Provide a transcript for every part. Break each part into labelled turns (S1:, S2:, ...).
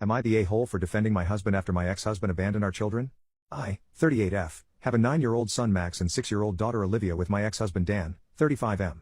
S1: Am I the a-hole for defending my husband after my ex-husband abandoned our children? I, 38F, have a 9-year-old son Max and 6-year-old daughter Olivia with my ex-husband Dan, 35M.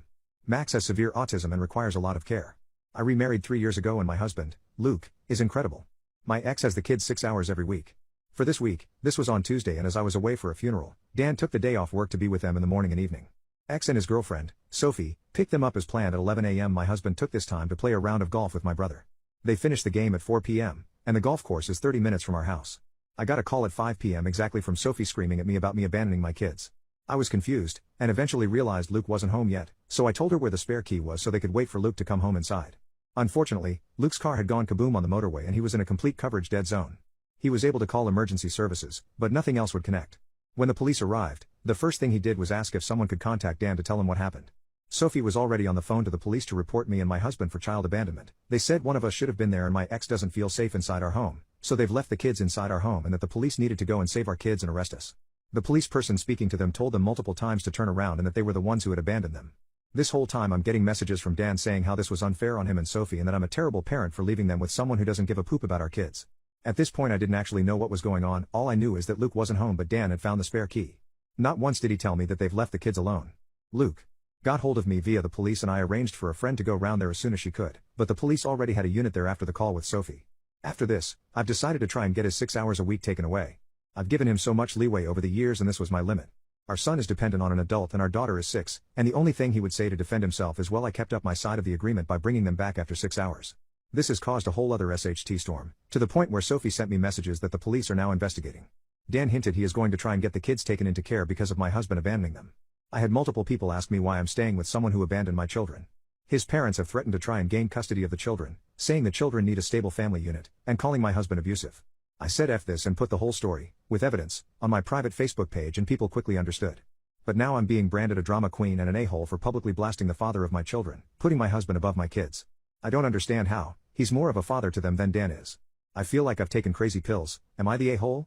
S1: Max has severe autism and requires a lot of care. I remarried 3 years ago and my husband, Luke, is incredible. My ex has the kids 6 hours every week. For this week, this was on Tuesday and as I was away for a funeral, Dan took the day off work to be with them in the morning and evening. Ex and his girlfriend, Sophie, picked them up as planned at 11 a.m. My husband took this time to play a round of golf with my brother. They finished the game at 4 p.m., and the golf course is 30 minutes from our house. I got a call at 5 p.m. exactly from Sophie screaming at me about me abandoning my kids. I was confused, and eventually realized Luke wasn't home yet, so I told her where the spare key was so they could wait for Luke to come home inside. Unfortunately, Luke's car had gone kaboom on the motorway and he was in a complete coverage dead zone. He was able to call emergency services, but nothing else would connect. When the police arrived, the first thing he did was ask if someone could contact Dan to tell him what happened. Sophie was already on the phone to the police to report me and my husband for child abandonment. They said one of us should have been there and my ex doesn't feel safe inside our home, so they've left the kids inside our home and that the police needed to go and save our kids and arrest us. The police person speaking to them told them multiple times to turn around and that they were the ones who had abandoned them. This whole time I'm getting messages from Dan saying how this was unfair on him and Sophie and that I'm a terrible parent for leaving them with someone who doesn't give a poop about our kids. At this point I didn't actually know what was going on, all I knew is that Luke wasn't home but Dan had found the spare key. Not once did he tell me that they've left the kids alone. Luke got hold of me via the police and I arranged for a friend to go round there as soon as she could, but the police already had a unit there after the call with Sophie. After this, I've decided to try and get his 6 hours a week taken away. I've given him so much leeway over the years and this was my limit. Our son is dependent on an adult and our daughter is 6, and the only thing he would say to defend himself is well I kept up my side of the agreement by bringing them back after 6 hours. This has caused a whole other SHT storm, to the point where Sophie sent me messages that the police are now investigating. Dan hinted he is going to try and get the kids taken into care because of my husband abandoning them. I had multiple people ask me why I'm staying with someone who abandoned my children. His parents have threatened to try and gain custody of the children, saying the children need a stable family unit, and calling my husband abusive. I said F this and put the whole story, with evidence, on my private Facebook page and people quickly understood. But now I'm being branded a drama queen and an a-hole for publicly blasting the father of my children, putting my husband above my kids. I don't understand how, he's more of a father to them than Dan is. I feel like I've taken crazy pills, am I the a-hole?